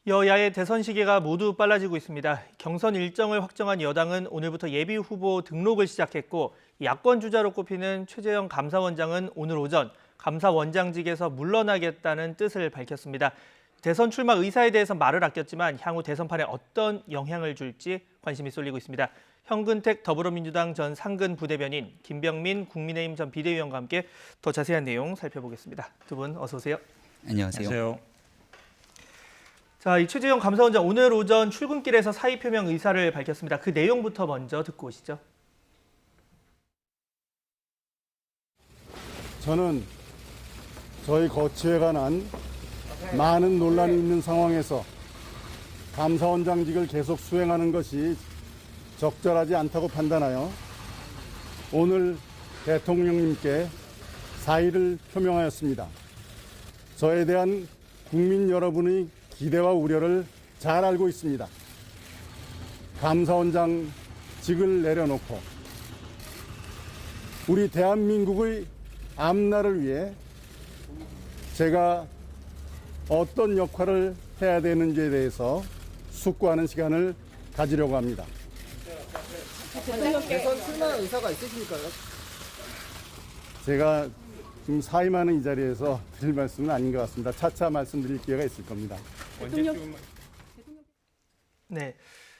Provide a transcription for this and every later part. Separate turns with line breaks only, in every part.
여야의 대선 시기가 모두 빨라지고 있습니다. 경선 일정을 확정한 여당은 오늘부터 예비 후보 등록을 시작했고 야권 주자로 꼽히는 최재형 감사원장은 오늘 오전 감사원장직에서 물러나겠다는 뜻을 밝혔습니다. 대선 출마 의사에 대해서 말을 아꼈지만 향후 대선판에 어떤 영향을 줄지 관심이 쏠리고 있습니다. 현근택 더불어민주당 전 상근 부대변인, 김병민 국민의힘 전 비대위원과 함께 더 자세한 내용 살펴보겠습니다. 두 분 어서 오세요.
안녕하세요.
자, 이 최재형 감사원장 오늘 오전 출근길에서 사의 표명 의사를 밝혔습니다. 그 내용부터 먼저 듣고 오시죠.
저는 저희 거취에 관한 많은 논란이 있는 상황에서 감사원장직을 계속 수행하는 것이 적절하지 않다고 판단하여 오늘 대통령님께 사의를 표명하였습니다. 저에 대한 국민 여러분의 기대와 우려를 잘 알고 있습니다. 감사원장직을 내려놓고 우리 대한민국의 앞날을 위해 제가 어떤 역할을 해야 되는지에 대해서 숙고하는 시간을 가지려고 합니다.
대선 출마 의사가 있으십니까?
제가 지금 사임하는 이 자리에서 드릴 말씀은 아닌 것 같습니다. 차차 말씀드릴 기회가 있을 겁니다.
네.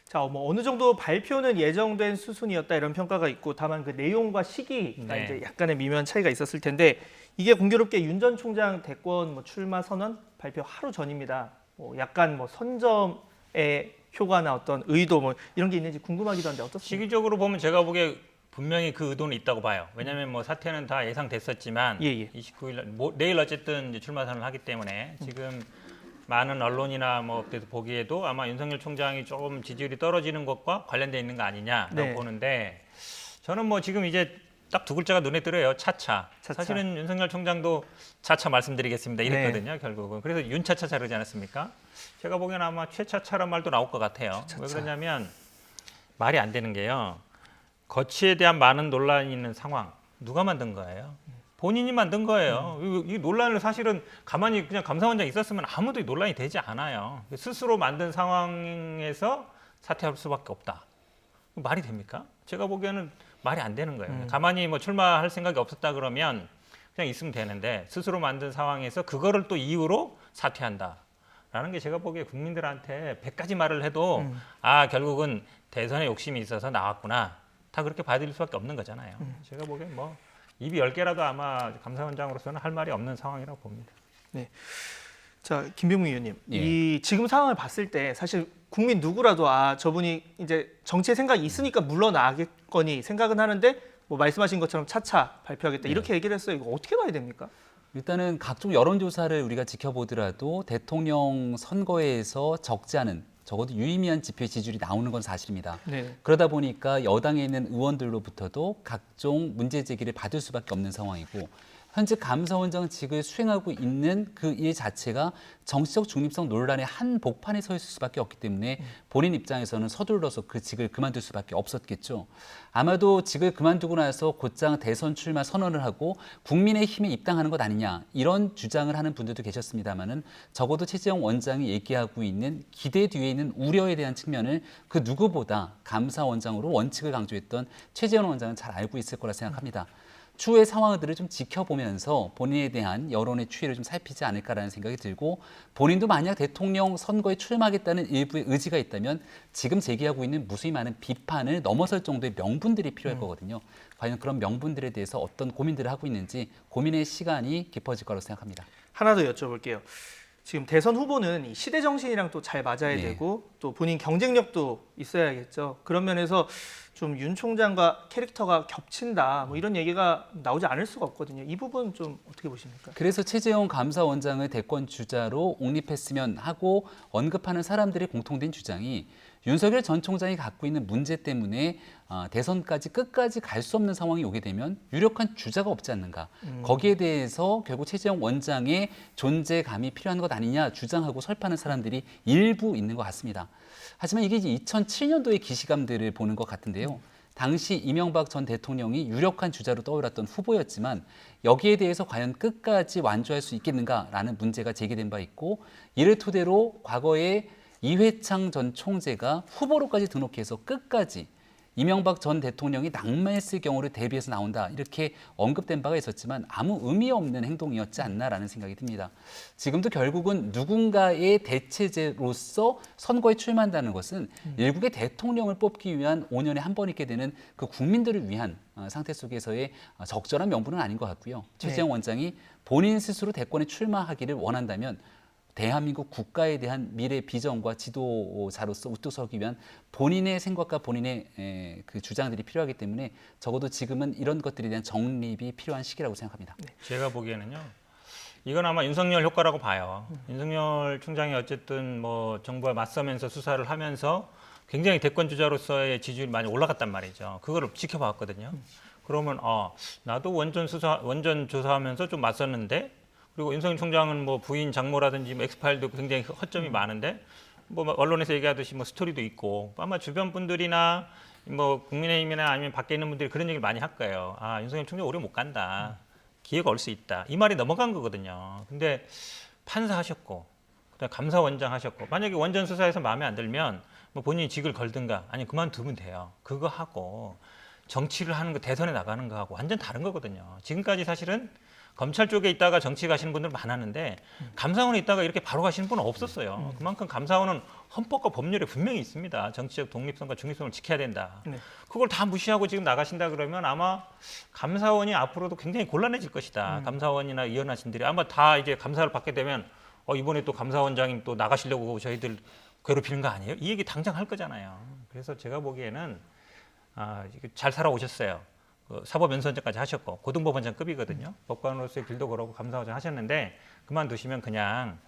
자, 뭐 어느 정도 발표는 예정된 수순이었다 이런 평가가 있고 다만 그 내용과 시기가 이제 약간의 미묘한 차이가 있었을 텐데 이게 공교롭게 윤 전 총장 대권 출마 선언 발표 하루 전입니다. 약간 선점의 효과나 어떤 의도 이런 게 있는지 궁금하기도 한데 어떻습니까?
시기적으로 보면 제가 보기에 분명히 그 의도는 있다고 봐요. 왜냐하면 사태는 다 예상됐었지만 29일 내일 어쨌든 이제 출마 선언을 하기 때문에 지금 많은 언론이나 어디서 보기에도 아마 윤석열 총장이 조금 지지율이 떨어지는 것과 관련돼 있는 거 아니냐라고 보는데 저는 지금 이제 딱 두 글자가 눈에 들어요. 차차. 사실은 윤석열 총장도 차차 말씀드리겠습니다. 이랬거든요. 결국은. 그래서 윤차차차 그러지 않았습니까? 제가 보기에는 아마 최차차란 말도 나올 것 같아요. 왜 그러냐면 말이 안 되는 게요. 거취에 대한 많은 논란이 있는 상황. 누가 만든 거예요? 본인이 만든 거예요. 이 논란을 사실은 가만히 그냥 감사원장 있었으면 아무도 논란이 되지 않아요. 스스로 만든 상황에서 사퇴할 수밖에 없다. 말이 됩니까? 제가 보기에는 말이 안 되는 거예요. 가만히 출마할 생각이 없었다 그러면 그냥 있으면 되는데 스스로 만든 상황에서 그거를 또 이유로 사퇴한다라는 게 제가 보기에 국민들한테 100가지 말을 해도 결국은 대선에 욕심이 있어서 나왔구나. 다 그렇게 받을 수밖에 없는 거잖아요. 제가 보기엔 입이 10개라도 아마 감사원장으로서는 할 말이 없는 상황이라고 봅니다.
네. 자, 김병민 의원님. 이 지금 상황을 봤을 때 사실 국민 누구라도 저분이 이제 정치에 생각이 있으니까 물러나겠거니 생각은 하는데 말씀하신 것처럼 차차 발표하겠다 이렇게 얘기를 했어요. 이거 어떻게 봐야 됩니까?
일단은 각종 여론조사를 우리가 지켜보더라도 대통령 선거에서 적지 않은 적어도 유의미한 지표의 지지율이 나오는 건 사실입니다. 그러다 보니까 여당에 있는 의원들로부터도 각종 문제 제기를 받을 수밖에 없는 상황이고 현재 감사원장직을 수행하고 있는 그 일 자체가 정치적 중립성 논란의 한복판에 서 있을 수밖에 없기 때문에 본인 입장에서는 서둘러서 그 직을 그만둘 수밖에 없었겠죠. 아마도 직을 그만두고 나서 곧장 대선 출마 선언을 하고 국민의힘에 입당하는 것 아니냐 이런 주장을 하는 분들도 계셨습니다마는 적어도 최재형 원장이 얘기하고 있는 기대 뒤에 있는 우려에 대한 측면을 그 누구보다 감사원장으로 원칙을 강조했던 최재형 원장은 잘 알고 있을 거라 생각합니다. 추후의 상황들을 좀 지켜보면서 본인에 대한 여론의 추이를 좀 살피지 않을까라는 생각이 들고 본인도 만약 대통령 선거에 출마하겠다는 일부의 의지가 있다면 지금 제기하고 있는 무수히 많은 비판을 넘어설 정도의 명분들이 필요할 거거든요. 과연 그런 명분들에 대해서 어떤 고민들을 하고 있는지 고민의 시간이 깊어질 거라고 생각합니다.
하나 더 여쭤볼게요. 지금 대선 후보는 이 시대 정신이랑 또 잘 맞아야 되고 또 본인 경쟁력도 있어야겠죠. 그런 면에서 좀 윤 총장과 캐릭터가 겹친다 이런 얘기가 나오지 않을 수가 없거든요. 이 부분 좀 어떻게 보십니까?
그래서 최재형 감사원장을 대권 주자로 옹립했으면 하고 언급하는 사람들의 공통된 주장이 윤석열 전 총장이 갖고 있는 문제 때문에 대선까지 끝까지 갈 수 없는 상황이 오게 되면 유력한 주자가 없지 않는가. 거기에 대해서 결국 최재형 원장의 존재감이 필요한 것 아니냐 주장하고 설파하는 사람들이 일부 있는 것 같습니다. 하지만 이게 이제 2007년도의 기시감들을 보는 것 같은데요. 당시 이명박 전 대통령이 유력한 주자로 떠올랐던 후보였지만 여기에 대해서 과연 끝까지 완주할 수 있겠는가라는 문제가 제기된 바 있고 이를 토대로 과거에 이회창 전 총재가 후보로까지 등록해서 끝까지 이명박 전 대통령이 낙마했을 경우를 대비해서 나온다 이렇게 언급된 바가 있었지만 아무 의미 없는 행동이었지 않나라는 생각이 듭니다. 지금도 결국은 누군가의 대체제로서 선거에 출마한다는 것은 일국의 대통령을 뽑기 위한 5년에 한 번 있게 되는 그 국민들을 위한 상태 속에서의 적절한 명분은 아닌 것 같고요. 최재형 원장이 본인 스스로 대권에 출마하기를 원한다면 대한민국 국가에 대한 미래 비전과 지도자로서 우뚝 서기 위한 본인의 생각과 본인의 그 주장들이 필요하기 때문에 적어도 지금은 이런 것들에 대한 정립이 필요한 시기라고 생각합니다.
제가 보기에는요. 이건 아마 윤석열 효과라고 봐요. 윤석열 총장이 어쨌든 뭐 정부와 맞서면서 수사를 하면서 굉장히 대권 주자로서의 지지율이 많이 올라갔단 말이죠. 그거를 지켜봤거든요. 그러면 나도 원전 조사하면서 좀 맞섰는데 그리고 윤석열 총장은 뭐 부인 장모라든지 뭐 엑스파일도 굉장히 허점이 많은데 뭐 언론에서 얘기하듯이 뭐 스토리도 있고 아마 주변 분들이나 뭐 국민의힘이나 아니면 밖에 있는 분들이 그런 얘기를 많이 할 거예요. 윤석열 총장 오래 못 간다. 기회가 올 수 있다. 이 말이 넘어간 거거든요. 근데 판사 하셨고 그다음에 감사원장 하셨고 만약에 원전 수사에서 마음에 안 들면 뭐 본인이 직을 걸든가 아니 그만두면 돼요. 그거 하고 정치를 하는 거 대선에 나가는 거 하고 완전 다른 거거든요. 지금까지 사실은 검찰 쪽에 있다가 정치 가시는 분들 많았는데 감사원에 있다가 이렇게 바로 가시는 분은 없었어요. 그만큼 감사원은 헌법과 법률에 분명히 있습니다. 정치적 독립성과 중립성을 지켜야 된다. 네. 그걸 다 무시하고 지금 나가신다 그러면 아마 감사원이 앞으로도 굉장히 곤란해질 것이다. 감사원이나 위원하신들이 아마 다 이제 감사를 받게 되면 이번에 또 감사원장님 또 나가시려고 저희들 괴롭히는 거 아니에요? 이 얘기 당장 할 거잖아요. 그래서 제가 보기에는 잘 살아오셨어요. 사법연수원장까지 하셨고 고등법원장급이거든요. 법관으로서의 길도 걸어오고 감사원장 하셨는데 그만두시면 그냥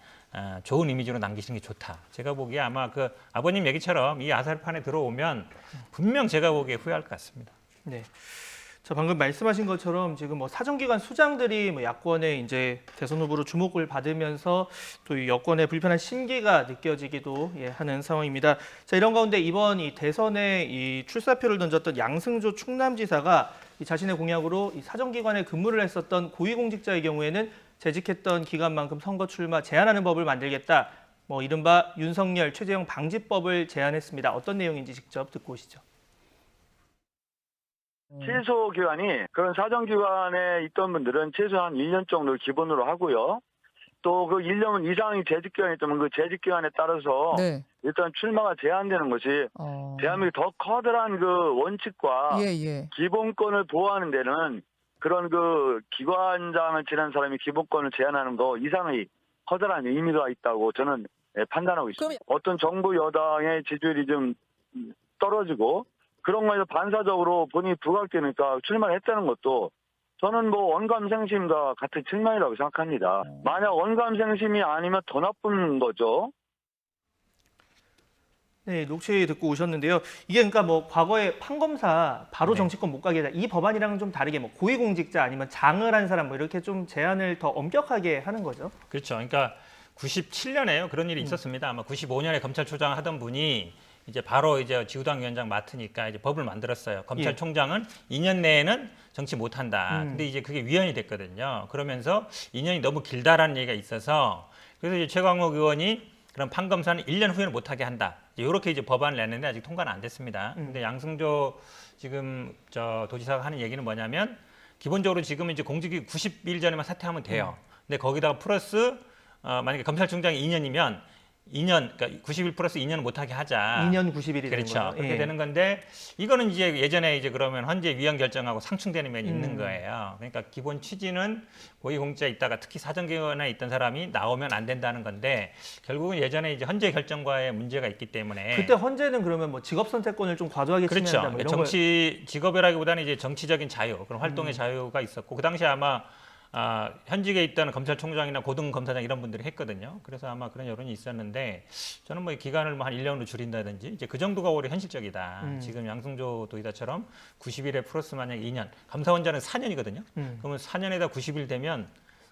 좋은 이미지로 남기시는 게 좋다. 제가 보기에 아마 그 아버님 얘기처럼 이 아살판에 들어오면 분명 제가 보기에 후회할 것 같습니다.
네. 자, 방금 말씀하신 것처럼 지금 뭐 사정기관 수장들이 뭐 야권의 이제 대선 후보로 주목을 받으면서 또 이 여권의 불편한 심기가 느껴지기도 하는 상황입니다. 자, 이런 가운데 이번 이 대선에 이 출사표를 던졌던 양승조 충남지사가 이 자신의 공약으로 이 사정기관에 근무를 했었던 고위공직자의 경우에는 재직했던 기간만큼 선거 출마 제한하는 법을 만들겠다. 뭐 이른바 윤석열 최재형 방지법을 제안했습니다. 어떤 내용인지 직접 듣고 오시죠.
최소 기간이 그런 사정기관에 있던 분들은 최소한 1년 정도를 기본으로 하고요. 또 그 1년 이상의 재직기간이 있다면 그 재직기간에 따라서 네. 일단 출마가 제한되는 것이 대한민국 더 커다란 그 원칙과 기본권을 보호하는 데는 그런 그 기관장을 지낸 사람이 기본권을 제한하는 거 이상의 커다란 의미가 있다고 저는 판단하고 있습니다. 어떤 정부 여당의 지지율이 좀 떨어지고 그런 거에서 반사적으로 본인이 부각되니까 출마를 했다는 것도 저는 뭐 원감생심과 같은 측면이라고 생각합니다. 만약 원감생심이 아니면 더 나쁜 거죠.
네, 녹취 듣고 오셨는데요. 이게 그러니까 뭐 과거에 판검사 바로 정치권 못 가게 이 법안이랑은 좀 다르게 뭐 고위공직자 아니면 장을 한 사람 뭐 이렇게 좀 제한을 더 엄격하게 하는 거죠.
그렇죠. 그러니까 97년에요. 그런 일이 있었습니다. 아마 95년에 검찰총장 하던 분이 이제 바로 이제 지구당 위원장 맡으니까 이제 법을 만들었어요. 검찰총장은 2년 내에는 정치 못 한다. 근데 이제 그게 위헌이 됐거든요. 그러면서 2년이 너무 길다라는 얘기가 있어서 그래서 이제 최광욱 의원이 그럼 판검사는 1년 후에는 못 하게 한다. 이렇게 이제 법안을 냈는데 아직 통과는 안 됐습니다. 근데 양승조 지금 도지사가 하는 얘기는 뭐냐면 기본적으로 지금 이제 공직이 90일 전에만 사퇴하면 돼요. 근데 거기다가 플러스 만약에 검찰총장이 2년이면 2년, 그러니까 90일 플러스 2년을 못하게 하자.
2년 90일이
그렇죠.
되는 거죠.
그렇게 되는 건데 이거는 이제 예전에 이제 그러면 헌재 위헌 결정하고 상충되는 면이 있는 거예요. 그러니까 기본 취지는 고위공직자에 있다가 특히 사정기관에 있던 사람이 나오면 안 된다는 건데 결국은 예전에 이제 헌재 결정과의 문제가 있기 때문에
그때 헌재는 그러면 뭐 직업 선택권을 좀 과도하게 침해한다.
그렇죠. 정치 직업이라기보다는 이제 정치적인 자유, 그런 활동의 자유가 있었고 그 당시에 아마 현직에 있던 검찰총장이나 고등검사장 이런 분들이 했거든요. 그래서 아마 그런 여론이 있었는데 저는 뭐 기간을 뭐 한 1년으로 줄인다든지 이제 그 정도가 오히려 현실적이다. 지금 양승조 도지사처럼 90일에 플러스 만약에 2년, 감사원장은 4년이거든요. 그러면 4년에다 90일 되면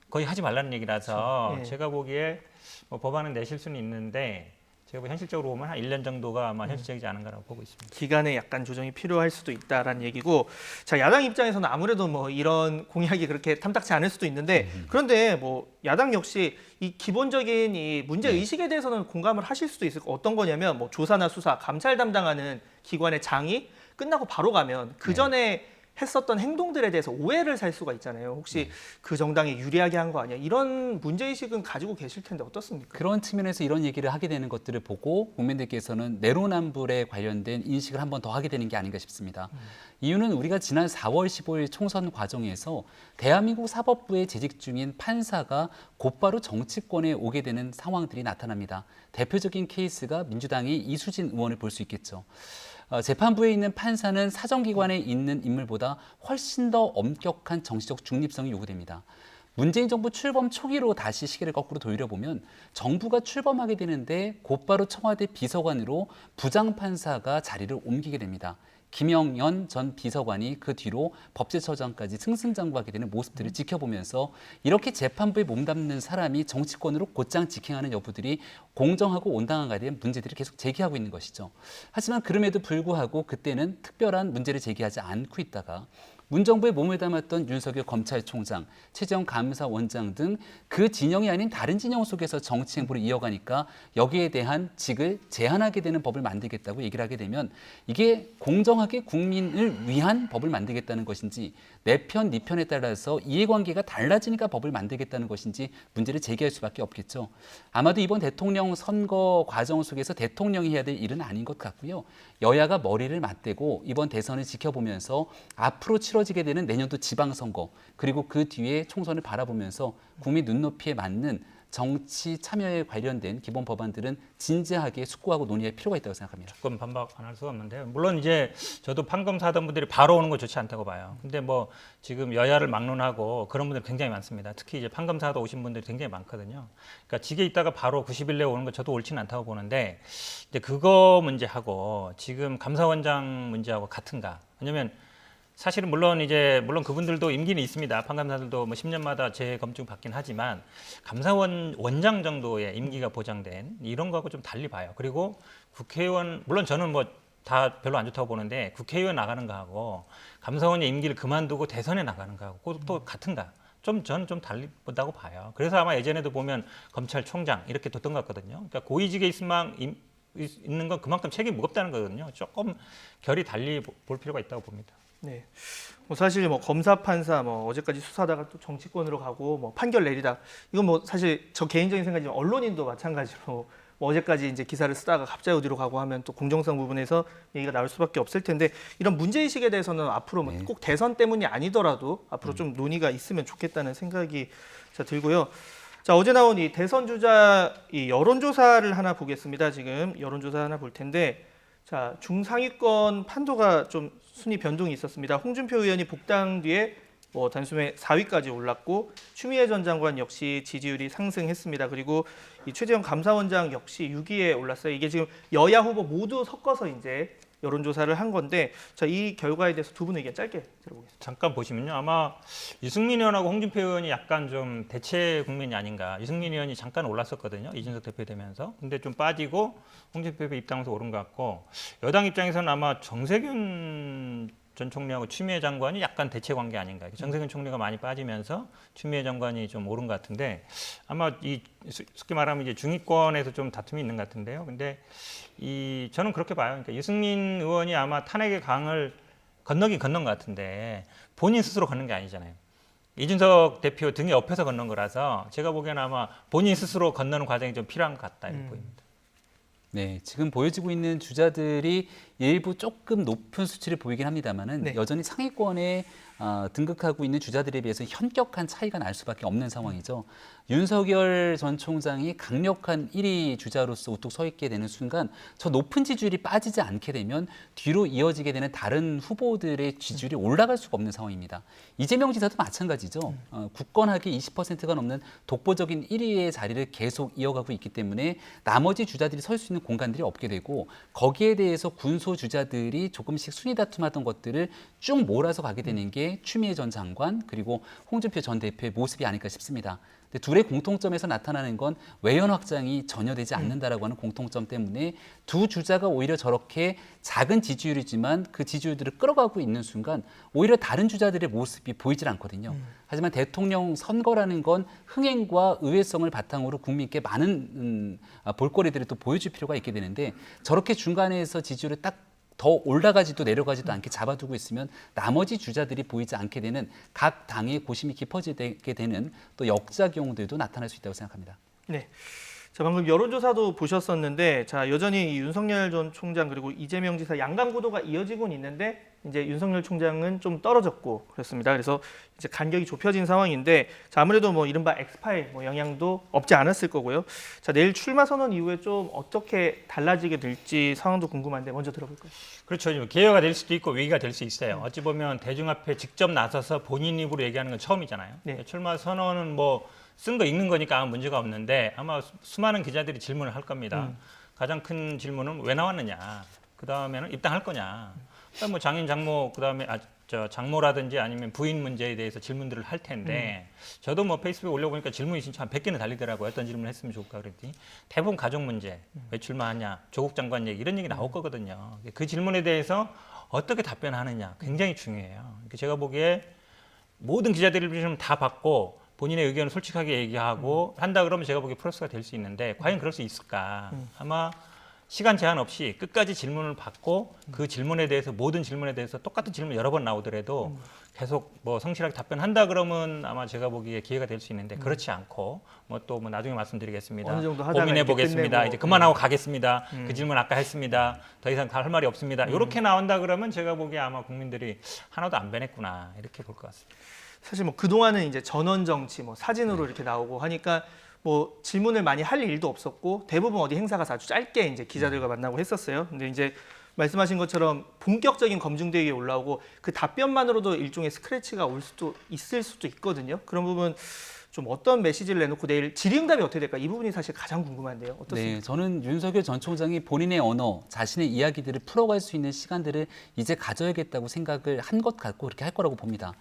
거의 하지 말라는 얘기라서 제가 보기에 뭐 법안은 내실 수는 있는데 제가 현실적으로 보면 한 1년 정도가 아마 현실적이지 않은가라고 보고 있습니다.
기간에 약간 조정이 필요할 수도 있다라는 얘기고, 자, 야당 입장에서는 아무래도 뭐 이런 공약이 그렇게 탐탁치 않을 수도 있는데, 그런데 뭐 야당 역시 이 기본적인 이 문제 의식에 대해서는 공감을 하실 수도 있을 거. 어떤 거냐면 뭐 조사나 수사, 감찰 담당하는 기관의 장이 끝나고 바로 가면 그 전에 했었던 행동들에 대해서 오해를 살 수가 있잖아요. 혹시 그 정당이 유리하게 한 거 아니야? 이런 문제의식은 가지고 계실 텐데 어떻습니까?
그런 측면에서 이런 얘기를 하게 되는 것들을 보고 국민들께서는 내로남불에 관련된 인식을 한 번 더 하게 되는 게 아닌가 싶습니다. 이유는 우리가 지난 4월 15일 총선 과정에서 대한민국 사법부에 재직 중인 판사가 곧바로 정치권에 오게 되는 상황들이 나타납니다. 대표적인 케이스가 민주당의 이수진 의원을 볼 수 있겠죠. 재판부에 있는 판사는 사정기관에 있는 인물보다 훨씬 더 엄격한 정치적 중립성이 요구됩니다. 문재인 정부 출범 초기로 다시 시계를 거꾸로 돌려보면 정부가 출범하게 되는데 곧바로 청와대 비서관으로 부장판사가 자리를 옮기게 됩니다. 김영연 전 비서관이 그 뒤로 법제처장까지 승승장구하게 되는 모습들을 지켜보면서 이렇게 재판부에 몸담는 사람이 정치권으로 곧장 직행하는 여부들이 공정하고 온당하게 된 문제들을 계속 제기하고 있는 것이죠. 하지만 그럼에도 불구하고 그때는 특별한 문제를 제기하지 않고 있다가 문정부에 몸을 담았던 윤석열 검찰총장, 최재형 감사원장 등 그 진영이 아닌 다른 진영 속에서 정치 행보를 이어가니까 여기에 대한 직을 제한하게 되는 법을 만들겠다고 얘기를 하게 되면 이게 공정하게 국민을 위한 법을 만들겠다는 것인지 내 편, 네 편에 따라서 이해관계가 달라지니까 법을 만들겠다는 것인지 문제를 제기할 수밖에 없겠죠. 아마도 이번 대통령 선거 과정 속에서 대통령이 해야 될 일은 아닌 것 같고요. 여야가 머리를 맞대고 이번 대선을 지켜보면서 앞으로 치러지게 되는 내년도 지방선거 그리고 그 뒤에 총선을 바라보면서 국민 눈높이에 맞는 정치 참여에 관련된 기본 법안들은 진지하게 숙고하고 논의할 필요가 있다고 생각합니다.
조금 반박 안 할 수가 없는데요. 물론 이제 저도 판검사 하던 분들이 바로 오는 거 좋지 않다고 봐요. 근데 뭐 지금 여야를 막론하고 그런 분들 굉장히 많습니다. 특히 이제 판검사도 오신 분들이 굉장히 많거든요. 그러니까 직에 있다가 바로 90일 내에 오는 거 저도 옳지는 않다고 보는데 이제 그거 문제하고 지금 감사원장 문제하고 같은가? 왜냐면 사실은 물론 그분들도 임기는 있습니다. 판검사들도 뭐 10년마다 재검증 받긴 하지만 감사원 원장 정도의 임기가 보장된 이런 거하고 좀 달리 봐요. 그리고 국회의원 물론 저는 뭐 다 별로 안 좋다고 보는데 국회의원 나가는 거하고 감사원의 임기를 그만두고 대선에 나가는 거하고 또 같은가? 저는 좀 달리 본다고 봐요. 그래서 아마 예전에도 보면 검찰총장 이렇게 뒀던 것 같거든요. 그러니까 고위직에 있는 건 그만큼 책임이 무겁다는 거거든요. 조금 결이 달리 볼 필요가 있다고 봅니다.
네. 뭐 사실 뭐 검사, 판사 뭐 어제까지 수사하다가 또 정치권으로 가고 뭐 판결 내리다 이건 뭐 사실 저 개인적인 생각이지만 언론인도 마찬가지로 뭐 어제까지 이제 기사를 쓰다가 갑자기 어디로 가고 하면 또 공정성 부분에서 얘기가 나올 수밖에 없을 텐데 이런 문제의식에 대해서는 앞으로 뭐 꼭 대선 때문이 아니더라도 앞으로 좀 논의가 있으면 좋겠다는 생각이 들고요. 자, 어제 나온 이 대선 주자 이 여론조사를 하나 보겠습니다. 지금 여론조사 하나 볼 텐데 자, 중상위권 판도가 좀 순위 변동이 있었습니다. 홍준표 의원이 복당 뒤에 뭐 단숨에 4위까지 올랐고 추미애 전 장관 역시 지지율이 상승했습니다. 그리고 이 최재형 감사원장 역시 6위에 올랐어요. 이게 지금 여야 후보 모두 섞어서 이제 여론조사를 한 건데 자, 이 결과에 대해서 두 분의 의견 짧게 들어보겠습니다.
잠깐 보시면요. 아마 유승민 의원하고 홍준표 의원이 약간 좀 대체 국면이 아닌가. 유승민 의원이 잠깐 올랐었거든요. 이준석 대표 되면서. 근데 좀 빠지고 홍준표 대표 입당해서 오른 것 같고 여당 입장에서는 아마 정세균 전 총리하고 추미애 장관이 약간 대체 관계 아닌가. 정세균 총리가 많이 빠지면서 추미애 장관이 좀 오른 것 같은데 아마 쉽게 말하면 이제 중위권에서 좀 다툼이 있는 것 같은데요. 근데 저는 그렇게 봐요. 그러니까 유승민 의원이 아마 탄핵의 강을 건넌 것 같은데 본인 스스로 걷는 게 아니잖아요. 이준석 대표 등에 업혀서 건넌 거라서 제가 보기에는 아마 본인 스스로 건너는 과정이 좀 필요한 것 같다 이렇게 보입니다.
네, 지금 보여지고 있는 주자들이 일부 조금 높은 수치를 보이긴 합니다만은 여전히 상위권에 등극하고 있는 주자들에 비해서 현격한 차이가 날 수밖에 없는 상황이죠. 윤석열 전 총장이 강력한 1위 주자로서 우뚝 서 있게 되는 순간 저 높은 지지율이 빠지지 않게 되면 뒤로 이어지게 되는 다른 후보들의 지지율이 올라갈 수가 없는 상황입니다. 이재명 지사도 마찬가지죠. 굳건하게 20%가 넘는 독보적인 1위의 자리를 계속 이어가고 있기 때문에 나머지 주자들이 설 수 있는 공간들이 없게 되고 거기에 대해서 군소 주자들이 조금씩 순위 다툼하던 것들을 쭉 몰아서 가게 되는 게 추미애 전 장관 그리고 홍준표 전 대표의 모습이 아닐까 싶습니다. 근데 둘의 공통점에서 나타나는 건 외연 확장이 전혀 되지 않는다라고 하는 공통점 때문에 두 주자가 오히려 저렇게 작은 지지율이지만 그 지지율들을 끌어가고 있는 순간 오히려 다른 주자들의 모습이 보이질 않거든요. 하지만 대통령 선거라는 건 흥행과 의외성을 바탕으로 국민께 많은 볼거리들을 또 보여줄 필요가 있게 되는데 저렇게 중간에서 지지율을 딱 더 올라가지도 내려가지도 않게 잡아두고 있으면 나머지 주자들이 보이지 않게 되는 각 당의 고심이 깊어지게 되는 또 역작용들도 나타날 수 있다고 생각합니다.
네. 자, 방금 여론조사도 보셨었는데, 자, 여전히 윤석열 전 총장 그리고 이재명 지사 양강 구도가 이어지고는 있는데, 이제 윤석열 총장은 좀 떨어졌고 그렇습니다. 그래서 이제 간격이 좁혀진 상황인데, 자, 아무래도 뭐 이른바 엑스파일 뭐 영향도 없지 않았을 거고요. 자, 내일 출마 선언 이후에 좀 어떻게 달라지게 될지 상황도 궁금한데 먼저 들어볼까요?
그렇죠. 기회가 될 수도 있고 위기가 될 수 있어요. 어찌 보면 대중 앞에 직접 나서서 본인 입으로 얘기하는 건 처음이잖아요.
네.
출마 선언은 뭐 쓴 거 읽는 거니까 아무 문제가 없는데 아마 수많은 기자들이 질문을 할 겁니다. 가장 큰 질문은 왜 나왔느냐. 그 다음에는 입당할 거냐. 그다음 뭐 장인 장모 그다음에 장모라든지 아니면 부인 문제에 대해서 질문들을 할 텐데 저도 뭐 페이스북에 올려보니까 질문이 진짜 한 100개는 달리더라고요. 어떤 질문을 했으면 좋을까 그랬더니 대부분 가족 문제, 왜 출마하냐, 조국 장관 얘기 이런 얘기 나올 거거든요. 그 질문에 대해서 어떻게 답변하느냐 굉장히 중요해요. 제가 보기에 모든 기자들의 질문 다 받고 본인의 의견을 솔직하게 얘기하고 한다 그러면 제가 보기에 플러스가 될 수 있는데 과연 그럴 수 있을까? 아마 시간 제한 없이 끝까지 질문을 받고 그 질문에 대해서 모든 질문에 대해서 똑같은 질문 여러 번 나오더라도 계속 뭐 성실하게 답변한다 그러면 아마 제가 보기에 기회가 될 수 있는데 그렇지 않고 뭐 또 뭐 나중에 말씀드리겠습니다.
어느 정도 하다가
고민해 보겠습니다.
끝내고.
이제 그만하고 가겠습니다. 그 질문 아까 했습니다. 더 이상 할 말이 없습니다. 이렇게 나온다 그러면 제가 보기에 아마 국민들이 하나도 안 변했구나 이렇게 볼 것 같습니다.
사실 뭐 그동안은 이제 전원 정치 뭐 사진으로 이렇게 나오고 하니까 뭐 질문을 많이 할 일도 없었고 대부분 어디 행사 가서 아주 짧게 이제 기자들과 만나고 했었어요. 근데 이제 말씀하신 것처럼 본격적인 검증대회에 올라오고 그 답변만으로도 일종의 스크래치가 올 수도 있을 수도 있거든요. 그런 부분 좀 어떤 메시지를 내놓고 내일 질의응답이 어떻게 될까? 이 부분이 사실 가장 궁금한데요. 어떻습니까?
네, 저는 윤석열 전 총장이 본인의 언어, 자신의 이야기들을 풀어갈 수 있는 시간들을 이제 가져야겠다고 생각을 한 것 같고 그렇게 할 거라고 봅니다.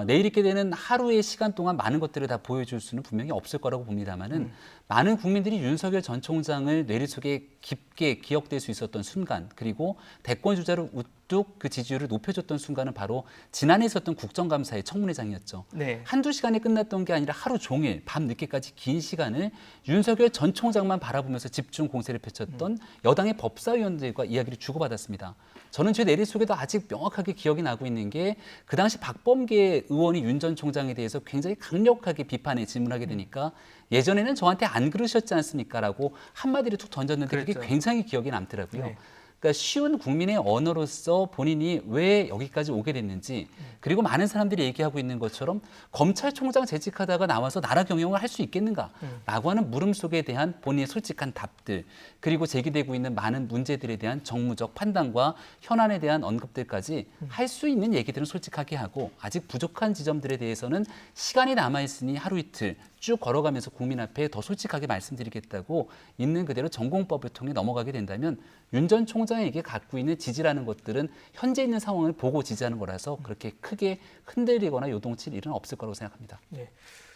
내일 있게 되는 하루의 시간 동안 많은 것들을 다 보여줄 수는 분명히 없을 거라고 봅니다만은 많은 국민들이 윤석열 전 총장을 뇌리 속에 깊게 기억될 수 있었던 순간 그리고 대권 주자로 우뚝 그 지지율을 높여줬던 순간은 바로 지난해 있었던 국정감사의 청문회장이었죠.
네.
한두 시간에 끝났던 게 아니라 하루 종일 밤 늦게까지 긴 시간을 윤석열 전 총장만 바라보면서 집중 공세를 펼쳤던 여당의 법사위원들과 이야기를 주고받았습니다. 저는 제 내리 속에도 아직 명확하게 기억이 나고 있는 게 그 당시 박범계 의원이 윤 전 총장에 대해서 굉장히 강력하게 비판에 질문하게 되니까 예전에는 저한테 안 그러셨지 않습니까? 라고 한마디를 툭 던졌는데 그게
그랬죠.
굉장히 기억이 남더라고요.
네.
그러니까 쉬운 국민의 언어로서 본인이 왜 여기까지 오게 됐는지 그리고 많은 사람들이 얘기하고 있는 것처럼 검찰총장 재직하다가 나와서 나라 경영을 할 수 있겠는가라고 하는 물음 속에 대한 본인의 솔직한 답들 그리고 제기되고 있는 많은 문제들에 대한 정무적 판단과 현안에 대한 언급들까지 할 수 있는 얘기들은 솔직하게 하고 아직 부족한 지점들에 대해서는 시간이 남아있으니 하루 이틀 쭉 걸어가면서 국민 앞에 더 솔직하게 말씀드리겠다고 있는 그대로 전공법을 통해 넘어가게 된다면 윤 전 총장에게 갖고 있는 지지라는 것들은 현재 있는 상황을 보고 지지하는 거라서 그렇게 크게 흔들리거나 요동칠 일은 없을 거라고 생각합니다.
네.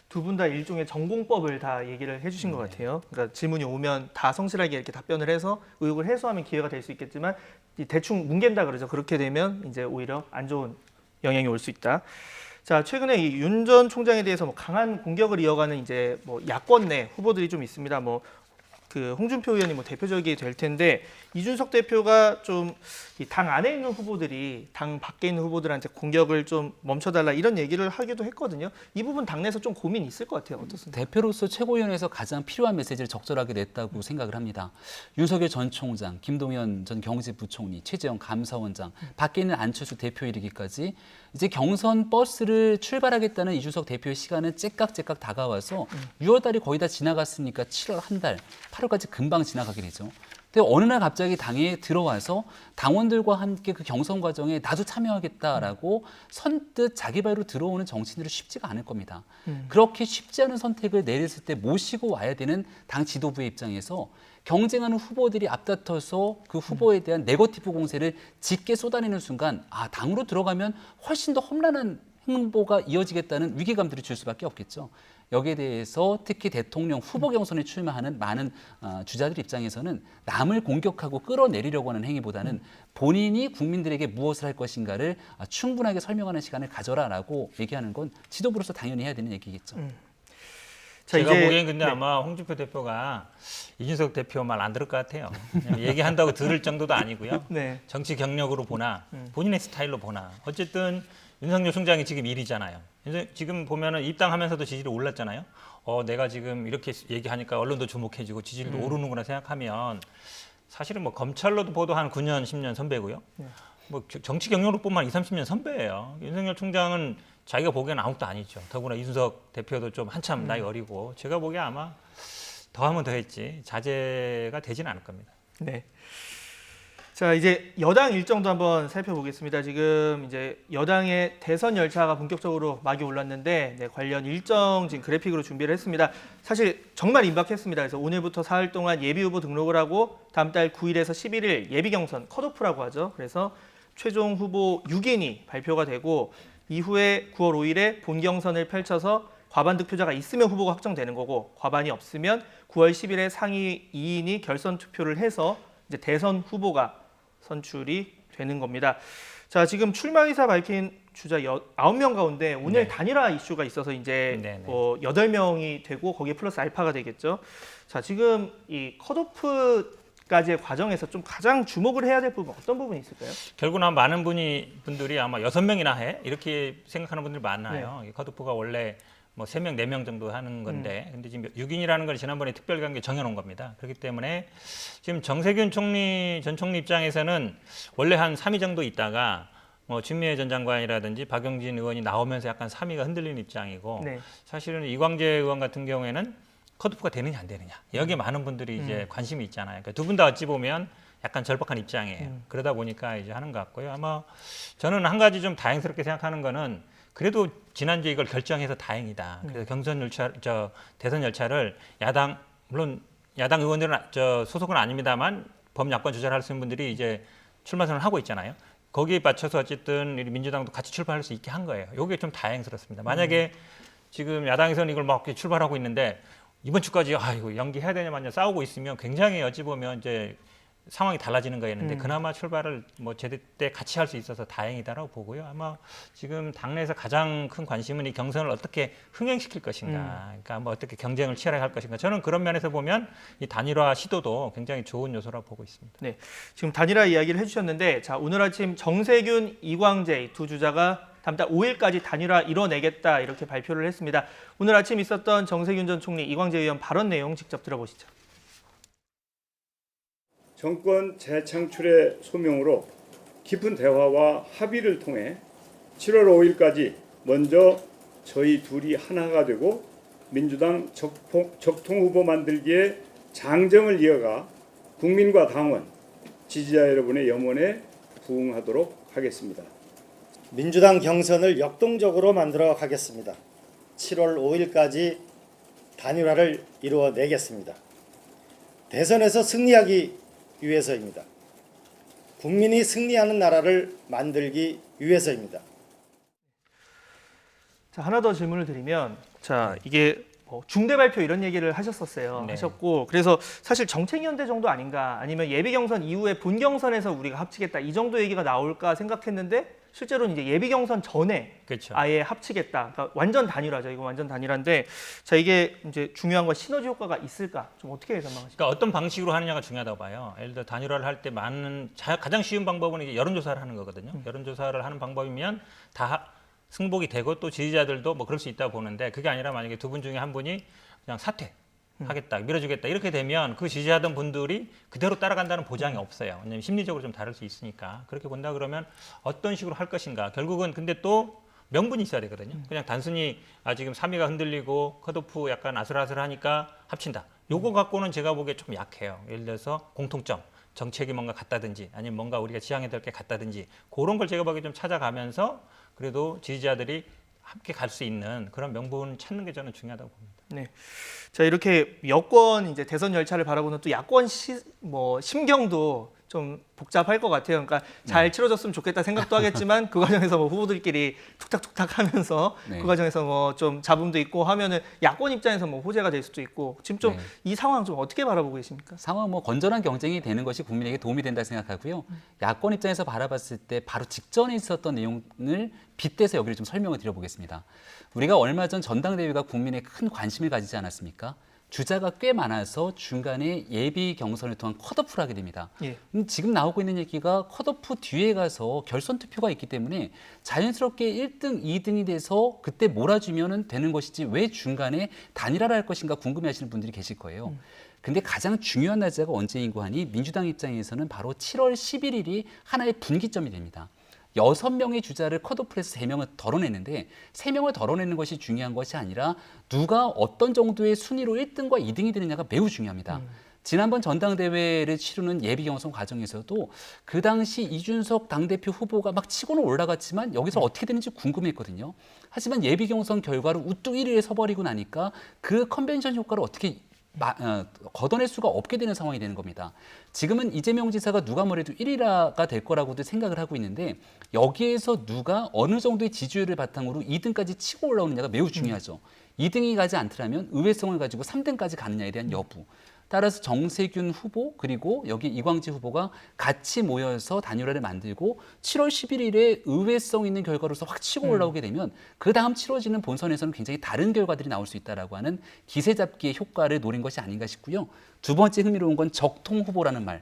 두 분 다 일종의 전공법을 다 얘기를 해주신 것 같아요. 그러니까 질문이 오면 다 성실하게 이렇게 답변을 해서 의혹을 해소하면 기회가 될 수 있겠지만 대충 뭉갠다 그러죠. 그렇게 되면 이제 오히려 안 좋은 영향이 올 수 있다. 자, 최근에 이 윤 전 총장에 대해서 뭐 강한 공격을 이어가는 이제 뭐 야권 내 후보들이 좀 있습니다. 뭐 그 홍준표 의원이 뭐 대표적이 될 텐데 이준석 대표가 좀 당 안에 있는 후보들이 당 밖에 있는 후보들한테 공격을 좀 멈춰달라 이런 얘기를 하기도 했거든요. 이 부분 당내에서 좀 고민이 있을 것 같아요. 어떻습니까?
대표로서 최고위원회에서 가장 필요한 메시지를 적절하게 냈다고 생각을 합니다. 윤석열 전 총장, 김동연 전 경제부총리, 최재형 감사원장, 밖에 있는 안철수 대표 이르기까지 이제 경선 버스를 출발하겠다는 이준석 대표의 시간은 째깍째깍 다가와서 6월 달이 거의 다 지나갔으니까 7월 한 달, 8월까지 금방 지나가게 되죠. 근데 어느 날 갑자기 당에 들어와서 당원들과 함께 그 경선 과정에 나도 참여하겠다라고 선뜻 자기 발로 들어오는 정치인들은 쉽지가 않을 겁니다. 그렇게 쉽지 않은 선택을 내렸을 때 모시고 와야 되는 당 지도부의 입장에서 경쟁하는 후보들이 앞다퉈서 그 후보에 대한 네거티브 공세를 짙게 쏟아내는 순간 당으로 들어가면 훨씬 더 험난한 행보가 이어지겠다는 위기감들을 줄 수밖에 없겠죠. 여기에 대해서 특히 대통령 후보 경선에 출마하는 많은 주자들 입장에서는 남을 공격하고 끌어내리려고 하는 행위보다는 본인이 국민들에게 무엇을 할 것인가를 충분하게 설명하는 시간을 가져라라고 얘기하는 건 지도부로서 당연히 해야 되는 얘기겠죠.
자, 제가 보기엔 근데 아마 홍준표 대표가 이준석 대표 말 안 들을 것 같아요. 얘기한다고 들을 정도도 아니고요.
네.
정치 경력으로 보나 본인의 스타일로 보나 어쨌든 윤석열 총장이 지금 1위잖아요. 지금 보면은 입당하면서도 지지율이 올랐잖아요. 내가 지금 이렇게 얘기하니까 언론도 주목해지고 지지율도 오르는구나 생각하면 사실은 뭐 검찰로도 보도한 9년, 10년 선배고요. 뭐 정치 경력으로 보면 20, 30년 선배예요. 윤석열 총장은 자기가 보기엔 아무것도 아니죠. 더구나 이준석 대표도 좀 한참 나이 어리고 제가 보기에 아마 더 하면 더 했지 자제가 되지는 않을 겁니다.
네. 자, 이제 여당 일정도 한번 살펴보겠습니다. 지금 이제 여당의 대선 열차가 본격적으로 막이 올랐는데 관련 일정 지금 그래픽으로 준비를 했습니다. 사실 정말 임박했습니다. 그래서 오늘부터 사흘 동안 예비 후보 등록을 하고 다음 달 9일에서 11일 예비 경선 컷오프라고 하죠. 그래서 최종 후보 6인이 발표가 되고 이후에 9월 5일에 본 경선을 펼쳐서 과반 득표자가 있으면 후보가 확정되는 거고 과반이 없으면 9월 10일에 상위 2인이 결선 투표를 해서 이제 대선 후보가 선출이 되는 겁니다. 자, 지금 출마 의사 밝힌 주자 9명 가운데 오늘 단일화 이슈가 있어서 이제 8명이 되고 거기에 플러스 알파가 되겠죠. 자, 지금 이 컷오프까지의 과정에서 좀 가장 주목을 해야 될 부분 어떤 부분이 있을까요?
결국은 많은 분들이 아마 6명이나 해 이렇게 생각하는 분들이 많아요. 컷오프가 원래 뭐 3명, 4명 정도 하는 건데 근데 지금 6인이라는 걸 지난번에 특별관계 정해놓은 겁니다. 그렇기 때문에 지금 정세균 전 총리 입장에서는 원래 한 3위 정도 있다가 뭐 추미애 전 장관이라든지 박용진 의원이 나오면서 약간 3위가 흔들리는 입장이고 사실은 이광재 의원 같은 경우에는 컷오프가 되느냐 안 되느냐 여기에 많은 분들이 이제 관심이 있잖아요. 그러니까 두 분 다 어찌 보면 약간 절박한 입장이에요. 그러다 보니까 이제 하는 것 같고요. 아마 저는 한 가지 좀 다행스럽게 생각하는 거는 그래도 지난주에 이걸 결정해서 다행이다. 그래서 경선 열차, 대선 열차를 물론 야당 의원들은 소속은 아닙니다만 범야권 주자를 할 수 있는 분들이 이제 출마 선언을 하고 있잖아요. 거기에 맞춰서 어쨌든 민주당도 같이 출발할 수 있게 한 거예요. 이게 좀 다행스럽습니다. 만약에 지금 야당에서는 이걸 막 출발하고 있는데 이번 주까지 이거 연기해야 되냐 마냐 싸우고 있으면 굉장히 어찌 보면 이제 상황이 달라지는 거였는데 그나마 출발을 뭐 제때 같이 할 수 있어서 다행이다라고 보고요. 아마 지금 당내에서 가장 큰 관심은 이 경선을 어떻게 흥행시킬 것인가, 그러니까 뭐 어떻게 경쟁을 치열하게 할 것인가. 저는 그런 면에서 보면 이 단일화 시도도 굉장히 좋은 요소라고 보고 있습니다.
네, 지금 단일화 이야기를 해주셨는데, 자 오늘 아침 정세균, 이광재 두 주자가 다음 달 5일까지 단일화 이뤄내겠다 이렇게 발표를 했습니다. 오늘 아침 있었던 정세균 전 총리, 이광재 의원 발언 내용 직접 들어보시죠.
정권 재창출의 소명으로 깊은 대화와 합의를 통해 7월 5일까지 먼저 저희 둘이 하나가 되고 민주당 적통 후보 만들기에 장정을 이어가 국민과 당원, 지지자 여러분의 염원에 부응하도록 하겠습니다.
민주당 경선을 역동적으로 만들어 가겠습니다. 7월 5일까지 단일화를 이루어내겠습니다. 대선에서 승리하기 위해서입니다. 국민이 승리하는 나라를 만들기 위해서입니다.
자, 하나 더 질문을 드리면, 자 이게 뭐 중대 발표 이런 얘기를 하셨었어요. 하셨고, 그래서 사실 정책연대 정도 아닌가, 아니면 예비 경선 이후에 본 경선에서 우리가 합치겠다 이 정도 얘기가 나올까 생각했는데 실제로는 이제 예비 경선 전에 아예 합치겠다. 그러니까 완전 단일화죠. 이거 완전 단일화인데, 자 이게 이제 중요한 건 시너지 효과가 있을까? 좀 어떻게 전망하십니까?
그러니까 어떤 방식으로 하느냐가 중요하다고 봐요. 예를 들어 단일화를 할 때 가장 쉬운 방법은 이제 여론조사를 하는 거거든요. 여론조사를 하는 방법이면 다 승복이 되고 또 지지자들도 뭐 그럴 수 있다고 보는데, 그게 아니라 만약에 두 분 중에 한 분이 그냥 사퇴하겠다, 밀어주겠다 이렇게 되면 그 지지하던 분들이 그대로 따라간다는 보장이 없어요. 왜냐하면 심리적으로 좀 다를 수 있으니까. 그렇게 본다 그러면 어떤 식으로 할 것인가. 결국은 근데 또 명분이 있어야 되거든요. 그냥 단순히 지금 3위가 흔들리고 컷오프 약간 아슬아슬하니까 합친다. 요거 갖고는 제가 보기에 좀 약해요. 예를 들어서 공통점, 정책이 뭔가 같다든지 아니면 뭔가 우리가 지향해야 될 게 같다든지 그런 걸 제가 보기에 좀 찾아가면서 그래도 지지자들이 함께 갈 수 있는 그런 명분을 찾는 게 저는 중요하다고 봅니다.
네. 자 이렇게 여권 이제 대선 열차를 바라보는 또 야권 심경도 좀 복잡할 것 같아요. 그러니까 잘 치러졌으면 좋겠다 생각도 하겠지만 그 과정에서 뭐 후보들끼리 툭탁툭탁 하면서 그 과정에서 뭐 좀 잡음도 있고 하면은 야권 입장에서 뭐 호재가 될 수도 있고 지금 좀 이 상황 좀 어떻게 바라보고 계십니까?
상황 뭐 건전한 경쟁이 되는 것이 국민에게 도움이 된다 생각하고요. 야권 입장에서 바라봤을 때 바로 직전에 있었던 내용을 빗대서 여기를 좀 설명을 드려보겠습니다. 우리가 얼마 전 전당대회가 국민의 큰 관심을 가지지 않았습니까? 주자가 꽤 많아서 중간에 예비 경선을 통한 컷오프를 하게 됩니다. 지금 나오고 있는 얘기가 컷오프 뒤에 가서 결선 투표가 있기 때문에 자연스럽게 1등, 2등이 돼서 그때 몰아주면 되는 것이지 왜 중간에 단일화를 할 것인가 궁금해하시는 분들이 계실 거예요. 근데 가장 중요한 날짜가 언제인고 하니 민주당 입장에서는 바로 7월 11일이 하나의 분기점이 됩니다. 6명의 주자를 컷오프해서 3명을 덜어내는데 3명을 덜어내는 것이 중요한 것이 아니라 누가 어떤 정도의 순위로 1등과 2등이 되느냐가 매우 중요합니다. 지난번 전당대회를 치르는 예비경선 과정에서도 그 당시 이준석 당대표 후보가 막 치고는 올라갔지만 여기서 어떻게 되는지 궁금했거든요. 하지만 예비경선 결과로 우뚝 1위에 서버리고 나니까 그 컨벤션 효과를 어떻게 걷어낼 수가 없게 되는 상황이 되는 겁니다. 지금은 이재명 지사가 누가 뭐래도 1위가 될 거라고도 생각을 하고 있는데 여기에서 누가 어느 정도의 지지율을 바탕으로 2등까지 치고 올라오느냐가 매우 중요하죠. 2등이 가지 않더라면 의외성을 가지고 3등까지 가느냐에 대한 여부. 따라서 정세균 후보 그리고 여기 이광재 후보가 같이 모여서 단일화를 만들고 7월 11일에 의외성 있는 결과로서 확 치고 올라오게 되면 그 다음 치러지는 본선에서는 굉장히 다른 결과들이 나올 수 있다라고 하는 기세 잡기의 효과를 노린 것이 아닌가 싶고요. 두 번째 흥미로운 건 적통 후보라는 말.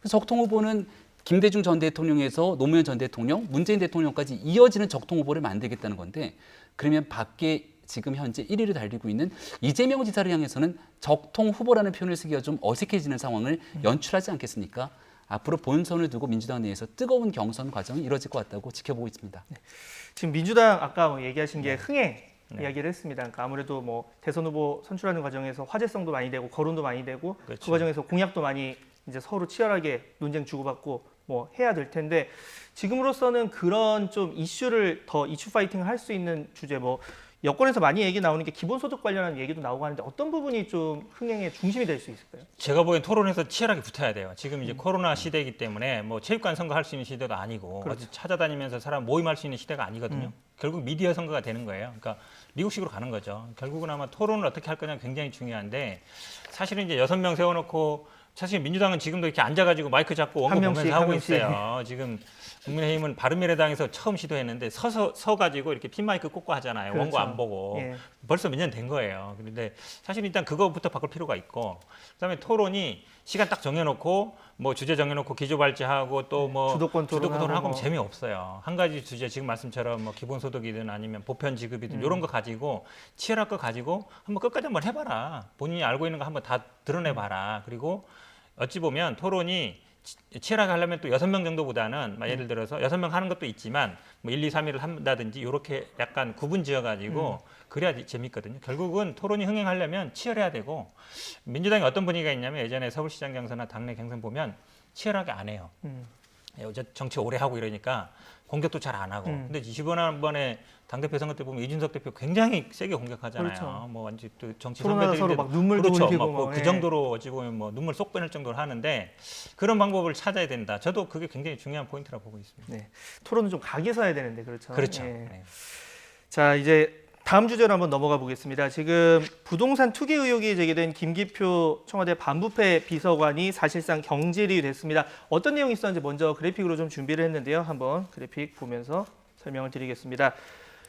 적통 후보는 김대중 전 대통령에서 노무현 전 대통령, 문재인 대통령까지 이어지는 적통 후보를 만들겠다는 건데 그러면 밖에 지금 현재 1위를 달리고 있는 이재명 지사를 향해서는 적통 후보라는 표현을 쓰기가 좀 어색해지는 상황을 연출하지 않겠습니까? 앞으로 본선을 두고 민주당 내에서 뜨거운 경선 과정이 이뤄질 것 같다고 지켜보고 있습니다.
지금 민주당 아까 뭐 얘기하신 게 흥행 이야기를 했습니다. 그러니까 아무래도 뭐 대선 후보 선출하는 과정에서 화제성도 많이 되고 거론도 많이 되고 그 과정에서 공약도 많이 이제 서로 치열하게 논쟁 주고받고 뭐 해야 될 텐데 지금으로서는 그런 좀 이슈를 더 이슈 파이팅을 할 수 있는 주제 뭐 여권에서 많이 얘기 나오는 게 기본소득 관련한 얘기도 나오고 하는데 어떤 부분이 좀 흥행의 중심이 될 수 있을까요?
제가 보기엔 토론에서 치열하게 붙어야 돼요. 지금 이제 코로나 시대이기 때문에 뭐 체육관 선거할 수 있는 시대도 아니고 어디 찾아다니면서 사람 모임할 수 있는 시대가 아니거든요. 결국 미디어 선거가 되는 거예요. 그러니까 미국식으로 가는 거죠. 결국은 아마 토론을 어떻게 할 거냐 굉장히 중요한데 사실은 이제 6명 세워놓고 사실 민주당은 지금도 이렇게 앉아가지고 마이크 잡고 원고 보면서 하고 있어요. 지금 국민의힘은 바른미래당에서 처음 시도했는데 서가지고 이렇게 핀마이크 꽂고 하잖아요. 원고 안 보고. 벌써 몇 년 된 거예요. 그런데 사실 일단 그거부터 바꿀 필요가 있고 그다음에 토론이 시간 딱 정해놓고 뭐 주제 정해놓고 기조발제하고 또 뭐
주도권
토론하고 뭐 재미없어요. 한 가지 주제 지금 말씀처럼 뭐 기본소득이든 아니면 보편 지급이든 이런 거 가지고 치열할 거 가지고 한번 끝까지 한번 해봐라. 본인이 알고 있는 거 한번 다 드러내봐라. 그리고 어찌 보면 토론이 치열하게 하려면 또 6명 정도보다는 예를 들어서 6명 하는 것도 있지만 뭐 1, 2, 3위를 한다든지 이렇게 약간 구분 지어가지고 그래야 재밌거든요. 결국은 토론이 흥행하려면 치열해야 되고 민주당이 어떤 분위기가 있냐면 예전에 서울시장 경선이나 당내 경선 보면 치열하게 안 해요. 정치 오래 하고 이러니까 공격도 잘 안 하고. 근데 이번에 당대표 선거 때 보면 이준석 대표 굉장히 세게 공격하잖아요.
그렇죠.
뭐 완전 또 정치
선배들이 서로 막 눈물도 흘리고
그 정도로 어찌 보면 뭐 눈물 쏙 빼낼 정도로 하는데 그런 방법을 찾아야 된다. 저도 그게 굉장히 중요한 포인트라고 보고 있습니다.
네. 토론은 좀 각에서 해야 되는데 그렇죠.
그렇죠.
네. 자, 이제 다음 주제로 한번 넘어가 보겠습니다. 지금 부동산 투기 의혹이 제기된 김기표 청와대 반부패 비서관이 사실상 경질이 됐습니다. 어떤 내용이 있었는지 먼저 그래픽으로 좀 준비를 했는데요. 한번 그래픽 보면서 설명을 드리겠습니다.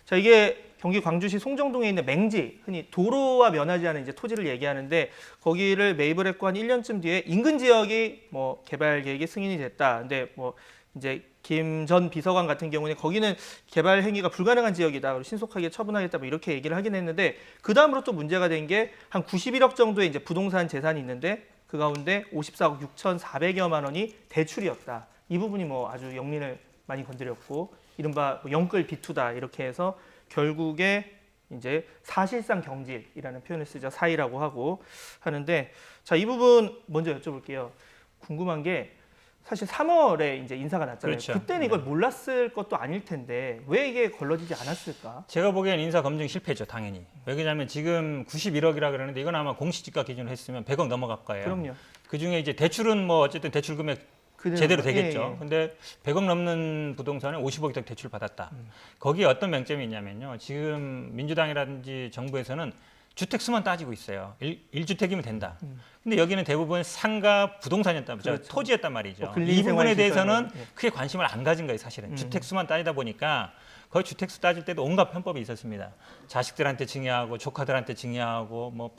자, 이게 경기 광주시 송정동에 있는 맹지, 흔히 도로와 면하지 않은 이제 토지를 얘기하는데 거기를 매입을 했고 한 1년쯤 뒤에 인근 지역이 뭐 개발 계획이 승인이 됐다. 근데 뭐 이제 김 전 비서관 같은 경우는 거기는 개발 행위가 불가능한 지역이다. 그리고 신속하게 처분하겠다. 뭐 이렇게 얘기를 하긴 했는데 그 다음으로 또 문제가 된 게 한 91억 정도의 이제 부동산 재산이 있는데 그 가운데 54억 6,400여만 원이 대출이었다. 이 부분이 뭐 아주 영린을 많이 건드렸고 이른바 영끌 비투다 이렇게 해서 결국에 이제 사실상 경질이라는 표현을 쓰죠. 사의라고 하고 하는데 자, 이 부분 먼저 여쭤볼게요. 궁금한 게 사실 3월에 이제 인사가 났잖아요.
그렇죠.
그때는 이걸 몰랐을 것도 아닐 텐데 왜 이게 걸러지지 않았을까?
제가 보기엔 인사 검증 실패죠, 당연히. 왜냐하면 지금 91억이라 그러는데 이건 아마 공시지가 기준으로 했으면 100억 넘어갈 거예요.
그럼요.
그 중에 이제 대출은 뭐 어쨌든 대출 금액 제대로 되겠죠. 근데 100억 넘는 부동산에 50억 이상 대출 받았다. 거기에 어떤 맹점이 있냐면요. 지금 민주당이라든지 정부에서는 주택 수만 따지고 있어요. 1주택이면 된다. 근데 여기는 대부분 상가 부동산이었단 말이죠.
그렇죠.
토지였단 말이죠.
뭐
이 부분에 대해서는
예.
크게 관심을 안 가진 거예요, 사실은. 주택 수만 따지다 보니까 거의 주택수 따질 때도 온갖 편법이 있었습니다. 자식들한테 증여하고 조카들한테 증여하고 뭐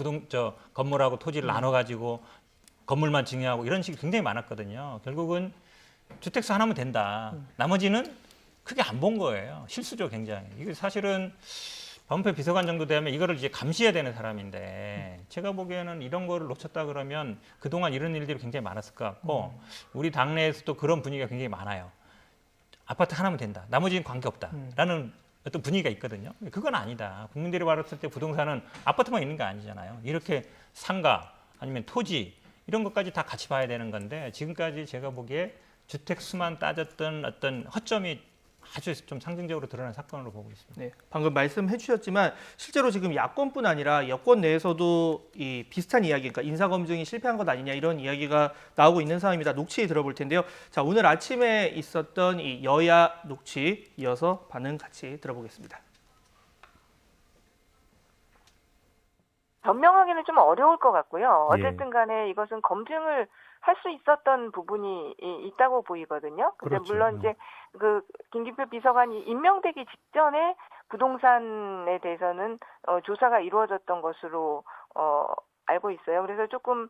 건물하고 토지를 나눠 가지고 건물만 증여하고 이런 식이 굉장히 많았거든요. 결국은 주택수 하나면 된다. 나머지는 크게 안 본 거예요. 실수죠, 굉장히. 이게 사실은 반부패 비서관 정도 되면 이거를 이제 감시해야 되는 사람인데 제가 보기에는 이런 거를 놓쳤다 그러면 그동안 이런 일들이 굉장히 많았을 것 같고 우리 당내에서도 그런 분위기가 굉장히 많아요. 아파트 하나면 된다. 나머지는 관계없다라는 어떤 분위기가 있거든요. 그건 아니다. 국민들이 봤을 때 부동산은 아파트만 있는 게 아니잖아요. 이렇게 상가 아니면 토지 이런 것까지 다 같이 봐야 되는 건데 지금까지 제가 보기에 주택 수만 따졌던 어떤 허점이 아주 좀 상징적으로 드러난 사건으로 보고 있습니다.
네, 방금 말씀해 주셨지만 실제로 지금 야권뿐 아니라 여권 내에서도 이 비슷한 이야기, 그러니까 인사검증이 실패한 것 아니냐 이런 이야기가 나오고 있는 상황입니다. 녹취 들어볼 텐데요. 자, 오늘 아침에 있었던 이 여야 녹취 이어서 반응 같이 들어보겠습니다.
변명하기는 좀 어려울 것 같고요. 어쨌든 간에 이것은 검증을 할 수 있었던 부분이 있다고 보이거든요. 근데
그렇죠.
물론 이제 그 김기표 비서관이 임명되기 직전에 부동산에 대해서는 조사가 이루어졌던 것으로 알고 있어요. 그래서 조금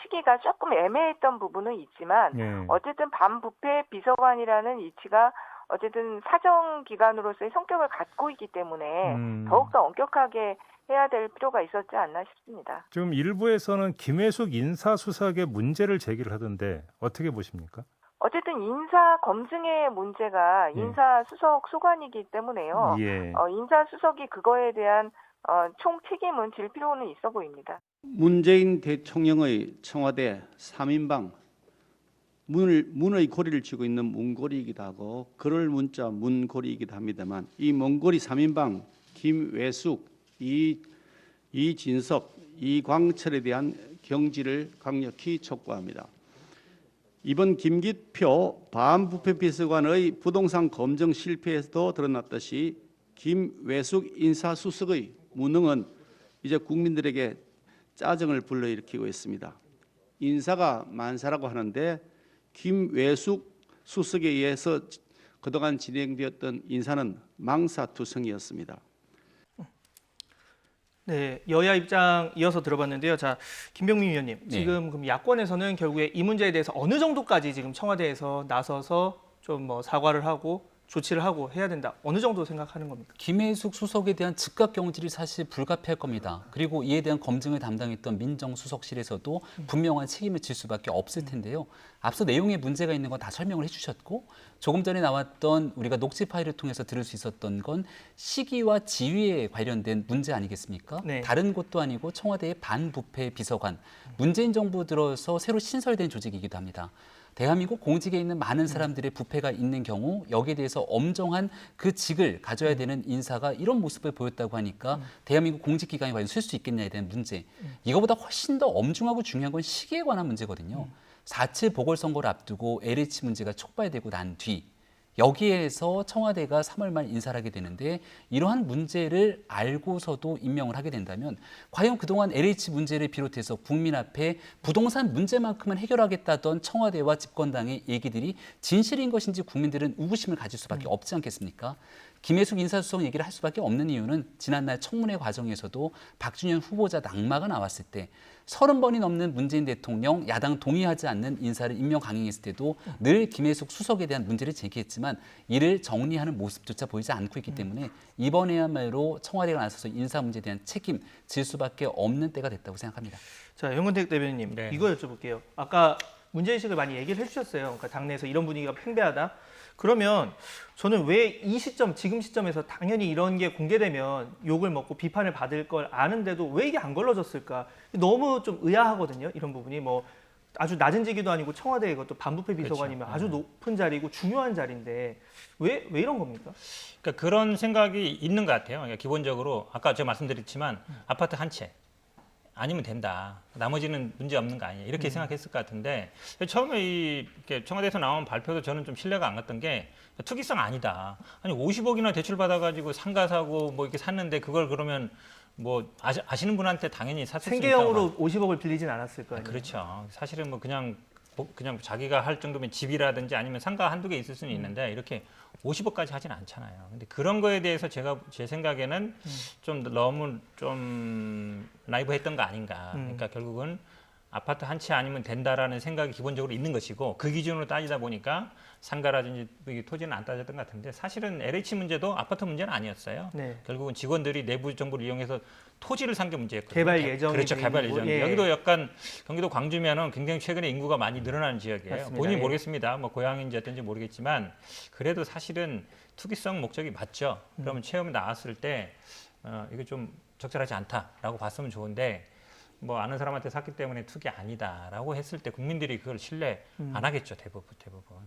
시기가 조금 애매했던 부분은 있지만 어쨌든 반부패 비서관이라는 위치가 어쨌든 사정기관으로서의 성격을 갖고 있기 때문에 더욱더 엄격하게 해야 될 필요가 있었지 않나 싶습니다.
지금 일부에서는 김혜숙 인사수석의 문제를 제기를 하던데 어떻게 보십니까?
어쨌든 인사 검증의 문제가 인사수석 소관이기 때문에요. 인사수석이 그거에 대한 총 책임은 질 필요는 있어 보입니다.
문재인 대통령의 청와대 3인방 문의 고리를 쥐고 있는 문고리이기도 하고 그럴 문자 문고리이기도 합니다만 이 문고리 3인방 김외숙, 이진석, 이광철에 대한 경질을 강력히 촉구합니다. 이번 김기표 반부패 비서관의 부동산 검증 실패에서도 드러났듯이 김외숙 인사수석의 무능은 이제 국민들에게 짜증을 불러일으키고 있습니다. 인사가 만사라고 하는데 김외숙 수석에 의해서 그동안 진행되었던 인사는 망사투성이었습니다.
네, 여야 입장 이어서 들어봤는데요. 자, 김병민 위원님, 지금 그럼 야권에서는 결국에 이 문제에 대해서 어느 정도까지 지금 청와대에서 나서서 좀 뭐 사과를 하고 조치를 하고 해야 된다. 어느 정도 생각하는 겁니까?
김혜숙 수석에 대한 즉각 경질이 사실 불가피할 겁니다. 그리고 이에 대한 검증을 담당했던 민정수석실에서도 분명한 책임을 질 수밖에 없을 텐데요. 앞서 내용에 문제가 있는 건 다 설명을 해주셨고 조금 전에 나왔던 우리가 녹취 파일을 통해서 들을 수 있었던 건 시기와 지위에 관련된 문제 아니겠습니까?
네.
다른 곳도 아니고 청와대의 반부패 비서관, 문재인 정부 들어서 새로 신설된 조직이기도 합니다. 대한민국 공직에 있는 많은 사람들의 부패가 있는 경우 여기에 대해서 엄정한 그 직을 가져야 되는 인사가 이런 모습을 보였다고 하니까 대한민국 공직기관이 과연 쓸 수 있겠냐에 대한 문제. 이거보다 훨씬 더 엄중하고 중요한 건 시기에 관한 문제거든요. 4.7 보궐선거를 앞두고 LH 문제가 촉발되고 난 뒤 여기에서 청와대가 3월 말 인사를 하게 되는데 이러한 문제를 알고서도 임명을 하게 된다면 과연 그동안 LH 문제를 비롯해서 국민 앞에 부동산 문제만큼은 해결하겠다던 청와대와 집권당의 얘기들이 진실인 것인지 국민들은 의구심을 가질 수밖에 없지 않겠습니까? 김혜숙 인사수석 얘기를 할 수밖에 없는 이유는 지난날 청문회 과정에서도 박준현 후보자 낙마가 나왔을 때 30번이 넘는 문재인 대통령 야당 동의하지 않는 인사를 임명 강행했을 때도 늘 김혜숙 수석에 대한 문제를 제기했지만 이를 정리하는 모습조차 보이지 않고 있기 때문에 이번에야말로 청와대가 나서서 인사 문제에 대한 책임 질 수밖에 없는 때가 됐다고 생각합니다.
자, 영건택 대변인님, 이거 여쭤볼게요. 아까 문제의식을 많이 얘기를 해주셨어요. 그러니까 당내에서 이런 분위기가 팽배하다. 그러면 저는 왜 이 시점, 지금 시점에서 당연히 이런 게 공개되면 욕을 먹고 비판을 받을 걸 아는데도 왜 이게 안 걸러졌을까? 너무 좀 의아하거든요. 이런 부분이 뭐 아주 낮은 직위도 아니고 청와대 이것도 반부패 비서관이면 아주 높은 자리고 중요한 자리인데 왜 이런 겁니까?
그러니까 그런 생각이 있는 것 같아요. 그러니까 기본적으로 아까 제가 말씀드렸지만 아파트 한 채 아니면 된다. 나머지는 문제 없는 거 아니냐. 이렇게 생각했을 것 같은데 처음에 이렇게 청와대에서 나온 발표도 저는 좀 신뢰가 안 갔던 게 투기성 아니다. 아니 50억이나 대출 받아가지고 상가 사고 뭐 이렇게 샀는데 그걸 그러면 뭐 아시는 분한테 당연히 샀을 수 있다고.
생계형으로 50억을 빌리진 않았을 거 아니에요.
그렇죠. 사실은 뭐 그냥 자기가 할 정도면 집이라든지 아니면 상가 한두 개 있을 수는 있는데 이렇게 50억까지 하진 않잖아요. 근데 그런 거에 대해서 제 생각에는 좀 너무 좀 나이브했던 거 아닌가. 그러니까 결국은 아파트 한 채 아니면 된다라는 생각이 기본적으로 있는 것이고 그 기준으로 따지다 보니까 상가라든지 토지는 안 따졌던 것 같은데 사실은 LH 문제도 아파트 문제는 아니었어요. 네. 결국은 직원들이 내부 정보를 이용해서 토지를 산 게 문제였거든요.
개발 예정.
그렇죠. 개발 예정. 예. 여기도 약간 경기도 광주면은 굉장히 최근에 인구가 많이 늘어나는 지역이에요.
맞습니다.
본인이 모르겠습니다. 뭐 고향인지 어떤지 모르겠지만 그래도 사실은 투기성 목적이 맞죠. 그러면 체험이 나왔을 때 이거 좀 적절하지 않다라고 봤으면 좋은데 뭐 아는 사람한테 샀기 때문에 투기 아니다라고 했을 때 국민들이 그걸 신뢰 안 하겠죠. 대부분.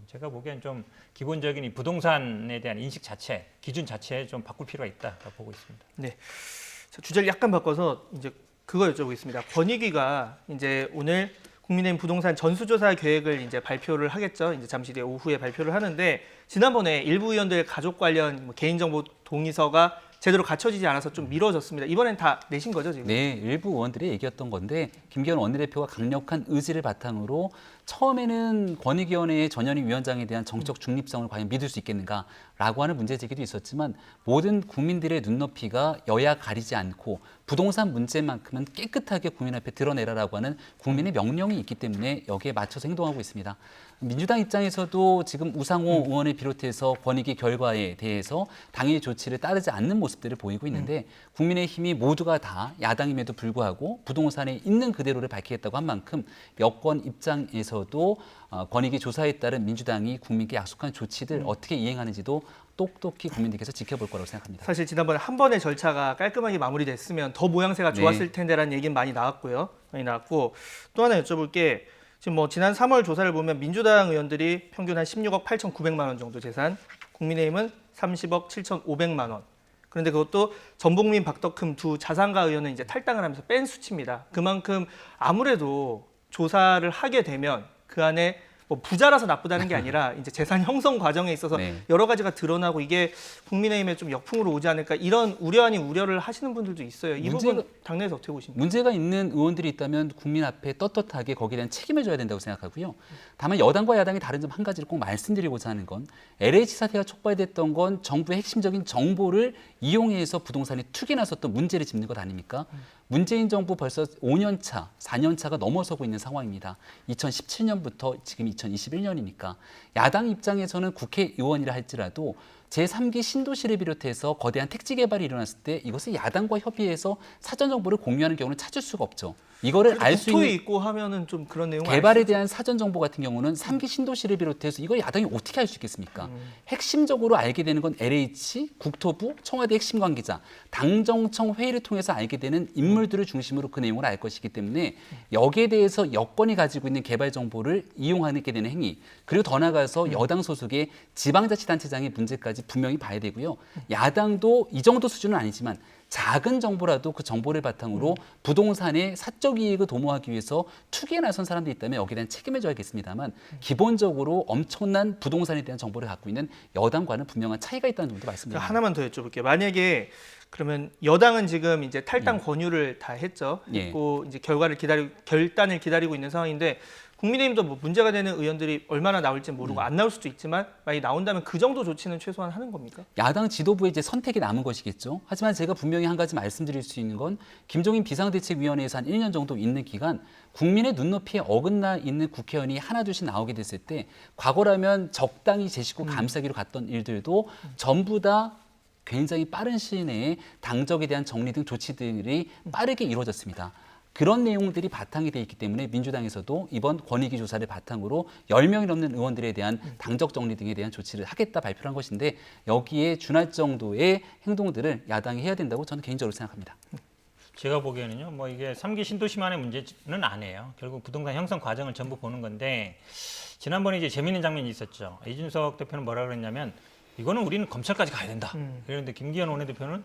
제가 보기엔 좀 기본적인 이 부동산에 대한 인식 자체, 기준 자체에 좀 바꿀 필요가 있다라고 보고 있습니다.
네. 자, 주제를 약간 바꿔서 이제 그거 여쭤보겠습니다. 권익위가 이제 오늘 국민의힘 부동산 전수조사 계획을 이제 발표를 하겠죠. 이제 잠시 뒤에 오후에 발표를 하는데 지난번에 일부 의원들 가족 관련 뭐 개인정보 동의서가 제대로 갖춰지지 않아서 좀 미뤄졌습니다. 이번엔 다 내신 거죠, 지금?
네, 일부 의원들이 얘기했던 건데 김기현 원내대표가 강력한 의지를 바탕으로 처음에는 권익위원회의 전현희 위원장에 대한 정적 중립성을 과연 믿을 수 있겠는가라고 하는 문제 제기도 있었지만 모든 국민들의 눈높이가 여야 가리지 않고 부동산 문제만큼은 깨끗하게 국민 앞에 드러내라라고 하는 국민의 명령이 있기 때문에 여기에 맞춰서 행동하고 있습니다. 민주당 입장에서도 지금 우상호 의원을 비롯해서 권익위 결과에 대해서 당의 조치를 따르지 않는 모습들을 보이고 있는데 국민의힘이 모두가 다 야당임에도 불구하고 부동산에 있는 그대로를 밝히겠다고 한 만큼 여권 입장에서도 권익위 조사에 따른 민주당이 국민께 약속한 조치들 어떻게 이행하는지도 똑똑히 국민들께서 지켜볼 거라고 생각합니다.
사실 지난번에 한 번의 절차가 깔끔하게 마무리됐으면 더 모양새가 좋았을 텐데라는 얘기는 많이 나왔고 또 하나 여쭤볼 게 지금 뭐 지난 3월 조사를 보면 민주당 의원들이 평균 한 16억 8,900만 원 정도 재산, 국민의힘은 30억 7,500만 원. 그런데 그것도 전복민, 박덕흠 두 자산가 의원은 이제 탈당을 하면서 뺀 수치입니다. 그만큼 아무래도 조사를 하게 되면 그 안에 뭐 부자라서 나쁘다는 게 아니라 이제 재산 형성 과정에 있어서 여러 가지가 드러나고 이게 국민의힘에 좀 역풍으로 오지 않을까 이런 우려 아닌 우려를 하시는 분들도 있어요. 이 부분 당내에서 어떻게 보십니까?
문제가 있는 의원들이 있다면 국민 앞에 떳떳하게 거기에 대한 책임을 져야 된다고 생각하고요. 다만 여당과 야당이 다른 점 한 가지를 꼭 말씀드리고자 하는 건 LH 사태가 촉발됐던 건 정부의 핵심적인 정보를 이용해서 부동산에 투기 나섰던 문제를 짚는 것 아닙니까? 문재인 정부 벌써 5년 차, 4년 차가 넘어서고 있는 상황입니다. 2017년부터 지금 2021년이니까 야당 입장에서는 국회의원이라 할지라도 제3기 신도시를 비롯해서 거대한 택지 개발이 일어났을 때 이것을 야당과 협의해서 사전 정보를 공유하는 경우는 찾을 수가 없죠. 이거를 알 수 있는
있고 하면은 좀 그런 내용
개발에 대한 사전 정보 같은 경우는 3기 신도시를 비롯해서 이걸 야당이 어떻게 알 수 있겠습니까? 핵심적으로 알게 되는 건 LH, 국토부, 청와대 핵심 관계자, 당정청 회의를 통해서 알게 되는 인물들을 중심으로 그 내용을 알 것이기 때문에 여기에 대해서 여권이 가지고 있는 개발 정보를 이용하게 되는 행위, 그리고 더 나아가서 여당 소속의 지방자치단체장의 문제까지 분명히 봐야 되고요. 야당도 이 정도 수준은 아니지만 작은 정보라도 그 정보를 바탕으로 부동산의 사적 이익을 도모하기 위해서 투기에 나선 사람들이 있다면 여기에 대한 책임을 져야겠습니다만 기본적으로 엄청난 부동산에 대한 정보를 갖고 있는 여당과는 분명한 차이가 있다는 점도 말씀드립니다.
하나만 더 여쭤볼게요. 만약에 그러면 여당은 지금 이제 탈당 권유를 다 했죠. 했고 이제 결단을 기다리고 있는 상황인데 국민의힘도 뭐 문제가 되는 의원들이 얼마나 나올지 모르고 안 나올 수도 있지만 만약에 나온다면 그 정도 조치는 최소한 하는 겁니까?
야당 지도부의 이제 선택이 남은 것이겠죠. 하지만 제가 분명히 한 가지 말씀드릴 수 있는 건 김종인 비상대책위원회에서 한 1년 정도 있는 기간 국민의 눈높이에 어긋나 있는 국회의원이 하나둘씩 나오게 됐을 때 과거라면 적당히 제 식구 감싸기로 갔던 일들도 전부 다 굉장히 빠른 시일 내에 당적에 대한 정리 등 조치들이 빠르게 이루어졌습니다. 그런 내용들이 바탕이 돼 있기 때문에 민주당에서도 이번 권익위 조사를 바탕으로 10명이 넘는 의원들에 대한 당적 정리 등에 대한 조치를 하겠다 발표를 한 것인데 여기에 준할 정도의 행동들을 야당이 해야 된다고 저는 개인적으로 생각합니다.
제가 보기에는요, 뭐 이게 3기 신도시만의 문제는 아니에요. 결국 부동산 형성 과정을 전부 보는 건데 지난번에 이제 재미있는 장면이 있었죠. 이준석 대표는 뭐라 그랬냐면 이거는 우리는 검찰까지 가야 된다. 그런데 김기현 원내대표는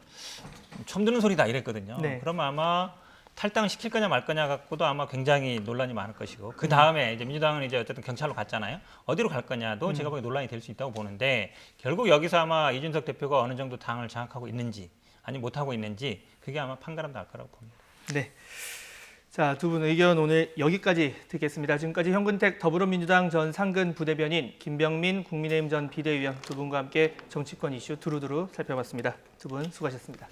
처음 듣는 소리다 이랬거든요. 그러면 아마 탈당시킬 거냐 말 거냐 갖고도 아마 굉장히 논란이 많을 것이고 그 다음에 이제 민주당은 이제 어쨌든 경찰로 갔잖아요. 어디로 갈 거냐도 제가 보기에 논란이 될 수 있다고 보는데 결국 여기서 아마 이준석 대표가 어느 정도 당을 장악하고 있는지 아니 못하고 있는지 그게 아마 판가름 날 거라고 봅니다.
네. 자, 두 분 의견 오늘 여기까지 듣겠습니다. 지금까지 현근택 더불어민주당 전 상근 부대변인, 김병민 국민의힘 전 비대위원 두 분과 함께 정치권 이슈 두루두루 살펴봤습니다. 두 분 수고하셨습니다.